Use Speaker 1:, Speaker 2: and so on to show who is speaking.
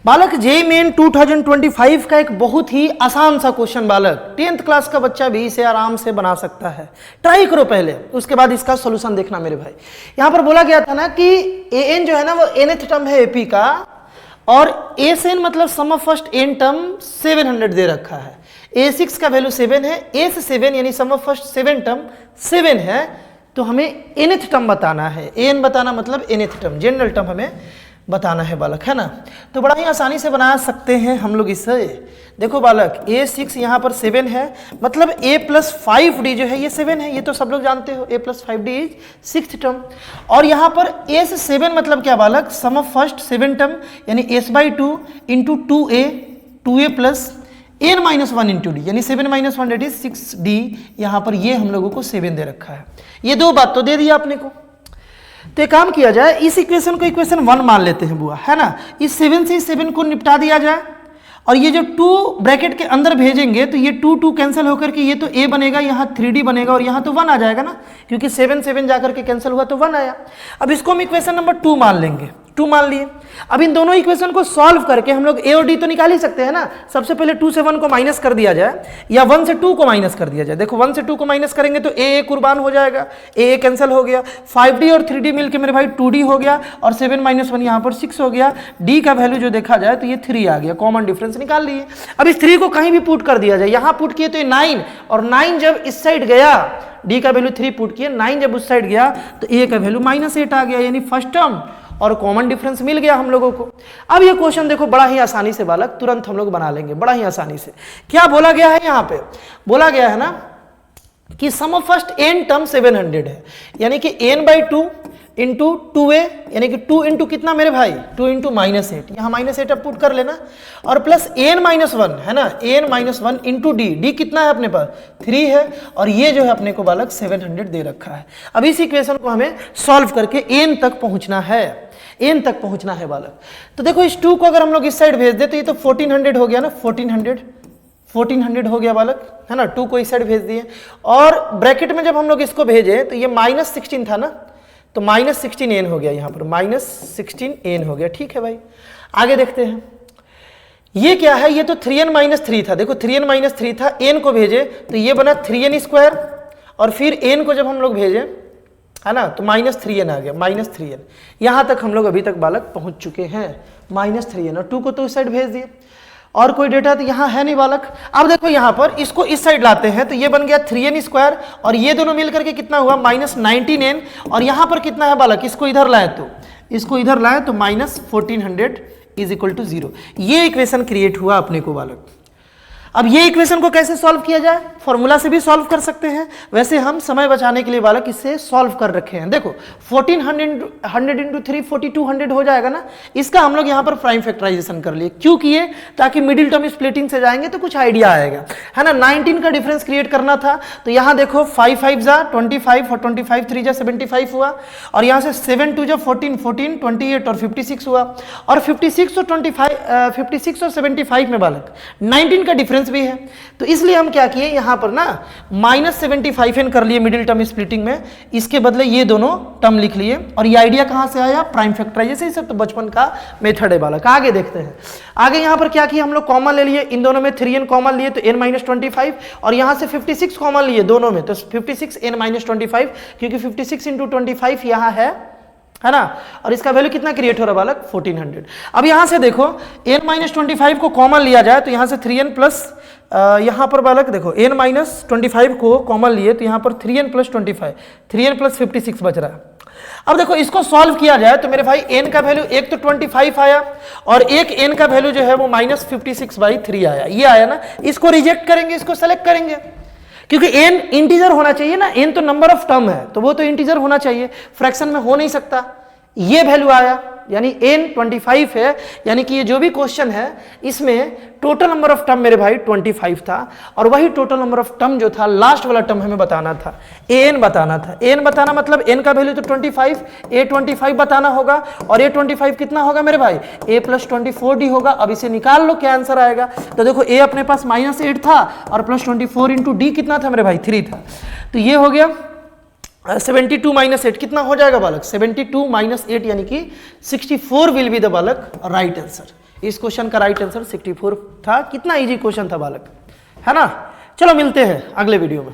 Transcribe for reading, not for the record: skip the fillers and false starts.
Speaker 1: बालक JEE main 2025 का एक बहुत ही आसान सा क्वेश्चन बालक 10th क्लास का बच्चा भी इसे आराम से बना सकता है। ट्राई करो पहले, उसके बाद इसका सॉल्यूशन देखना मेरे भाई। यहां पर बोला गया था ना कि an जो है ना वो nth टर्म है AP का, और asn मतलब सम ऑफ फर्स्ट n टर्म 700 दे रखा है। a6 का वैल्यू 7 है, a से 7 यानी सम ऑफ फर्स्ट 7 टर्म 7 है, तो हमें nth टर्म बताना है। an बताना मतलब nth टर्म, जनरल टर्म हमें बताना है बालक, है ना। तो बड़ा ही आसानी से बना सकते हैं हम लोग इसे। देखो बालक a6 यहाँ पर 7 है, मतलब a प्लस 5d जो है ये 7 है, ये तो सब लोग जानते हो। a plus 5d is 6th term. और यहाँ पर a से 7 मतलब क्या बालक, सम ऑफ फर्स्ट 7 टर्म यानी s/2 into 2a plus n minus 1 into D, यानी 7 माइनस 1 डेट इज 6d। यहाँ पर ये हम लोगों को 7 दे रखा है। ये दो बात तो दे दिया आपने को। तो एक काम किया जाए, इस इक्वेशन को इक्वेशन 1 मान लेते हैं बुआ, है ना। इस 7 से इस 7 को निपटा दिया जाए, और ये जो 2 ब्रैकेट के अंदर भेजेंगे तो ये 2 कैंसिल होकर के ये तो a बनेगा, यहाँ 3d बनेगा, और यहाँ तो 1 आ जाएगा ना, क्योंकि 7 जाकर के कैंसिल हुआ तो 1 आया। अब इसको हम इक्वेशन नंबर 2 मान लेंगे, 2 मान लिए। अब इन दोनों इक्वेशन को सॉल्व करके हम लोग a और d तो निकाल ही सकते हैं ना। सबसे पहले 2 से 1 को माइनस कर दिया जाए, या 1 से 2 को माइनस कर दिया जाए। देखो 1 से 2 को माइनस करेंगे तो a कुर्बान हो जाएगा, a कैंसिल हो गया, 5d और 3d मिलके मेरे भाई 2d हो गया, और 7 माइनस 1 यहाँ पर 6 हो गया। d का वैल्यू जो देखा जाए तो ये 3 आ गया, कॉमन डिफरेंस निकाल लिए। अब इस 3 को कहीं भी पुट कर दिया जाए, यहाँ पुट किए तो ये 9, और 9 जब इस साइड गया, d का वैल्यू 3 पुट किए, 9 जब उस साइड गया तो a का वैल्यू -8 आ गया, यानी फर्स्ट टर्म और कॉमन डिफरेंस मिल गया हम लोगों को। अब ये क्वेश्चन देखो बड़ा ही आसानी से बालक तुरंत हम लोग बना लेंगे, बड़ा ही आसानी से। क्या बोला गया है यहाँ पे, बोला गया है ना कि सम ऑफ फर्स्ट n टर्म 700 है, यानी कि n/2 इंटू 2a, यानी कि 2 इंटू कितना मेरे भाई, 2 इंटू -8, यहाँ -8 अब पुट कर लेना, और प्लस n-1 है ना, n-1 इंटू d कितना है अपने पास 3 है, और ये जो है अपने को बालक 700 दे रखा है। अब इस इक्वेशन को हमें सॉल्व करके n तक पहुंचना है, n तक पहुंचना है बालक। तो देखो इस 2 को अगर हम लोग इस साइड भेज दे तो ये तो 1400 हो गया ना, 1400 हो गया बालक, है ना। 2 को इस साइड भेज दिए, और ब्रैकेट में जब हम लोग इसको भेजे तो ये -16 था ना, तो -16n हो गया, यहाँ पर -16n हो गया। ठीक है भाई, आगे देखते हैं। ये क्या है, ये तो 3n-3 था। देखो 3n-3 था, n को भेजे तो ये बना 3n², और फिर n को जब हम लोग भेजे, है ना, तो -3n आ गया, -3n। यहाँ तक हम लोग अभी तक बालक पहुँच चुके हैं, -3n, और 2 को तो इस साइड भेज दिए, और कोई डेटा तो यहाँ है नहीं बालक। अब देखो यहाँ पर इसको इस साइड लाते हैं तो ये बन गया 3n², और ये दोनों मिलकर के कितना हुआ -19n, और यहाँ पर कितना है बालक, इसको इधर लाए तो -1400 इज इक्वल टू 0। ये इक्वेशन क्रिएट हुआ अपने को बालक। अब ये इक्वेशन को कैसे सॉल्व किया जाए, फॉर्मूला से भी सॉल्व कर सकते हैं, वैसे हम समय बचाने के लिए बालक इसे सॉल्व कर रखे हैं। देखो 1400 इंटू 3 4200 हो जाएगा ना, इसका हम लोग यहाँ पर प्राइम फैक्टराइजेशन कर लिए। क्यों किए, ताकि मिडिल टर्म स्प्लिटिंग से जाएंगे तो कुछ आइडिया आएगा, है ना। 19 का डिफरेंस क्रिएट करना था, तो यहाँ देखो 5 5 जा 25, और 25 3 जा 75 हुआ, और यहाँ से 7 2 जा 14 14 28 और 56 हुआ, और 56 और 75 में बालक 19 का डिफरेंस भी है। तो इसलिए हम क्या किए, यहाँ पर ना -75n कर लिए मिडिल टर्म स्प्लिटिंग में, इसके बदले ये दोनों टर्म लिख लिए। और ये आइडिया कहाँ से आया, प्राइम फैक्टराइजेशन से, तो बचपन का मेथड है बालक। आगे देखते हैं, आगे यहाँ पर क्या किया हम लोग, कॉमन ले लिए, इन दोनों में 3n कॉमन लिए तो n-25, और यहाँ से 56 कॉमन लिए दोनों में, तो 56 n-25, क्योंकि 56 इंटू 25 यहाँ है ना, और इसका वैल्यू कितना क्रिएट हो रहा है बालक 1400। अब यहाँ से देखो n-25 को कॉमन लिया जाए तो यहाँ से 3n प्लस, यहाँ पर बालक देखो n-25 को कॉमन लिए तो यहाँ पर 3n प्लस 25, 3n प्लस 56 बच रहा है। अब देखो इसको सॉल्व किया जाए तो मेरे भाई n का वैल्यू एक तो 25 आया, और एक n का वैल्यू जो है वो -56/3 आया, ये आया ना। इसको रिजेक्ट करेंगे, इसको सेलेक्ट करेंगे, क्योंकि n इंटीजर होना चाहिए ना, n तो नंबर ऑफ टर्म है, तो वो तो इंटीजर होना चाहिए, फ्रैक्शन में हो नहीं सकता। ये वैल्यू आया, यानी n 25 है, यानी कि ये जो भी क्वेश्चन है इसमें टोटल नंबर ऑफ टर्म मेरे भाई 25 था, और वही टोटल नंबर ऑफ टर्म जो था लास्ट वाला टर्म हमें बताना था, an बताना था। an बताना मतलब n का वैल्यू तो 25, a 25 बताना होगा, और a 25 कितना होगा मेरे भाई, a प्लस 24d होगा। अब इसे निकाल लो, क्या आंसर आएगा। तो देखो a अपने पास -8 था, और प्लस 24 इंटू d कितना था मेरे भाई 3 था, तो ये हो गया 72 - 8 कितना हो जाएगा बालक, 72 - 8 यानी कि 64 विल बी द बालक राइट आंसर। इस क्वेश्चन का राइट आंसर 64 था। कितना इजी क्वेश्चन था बालक, है ना। चलो मिलते हैं अगले वीडियो में।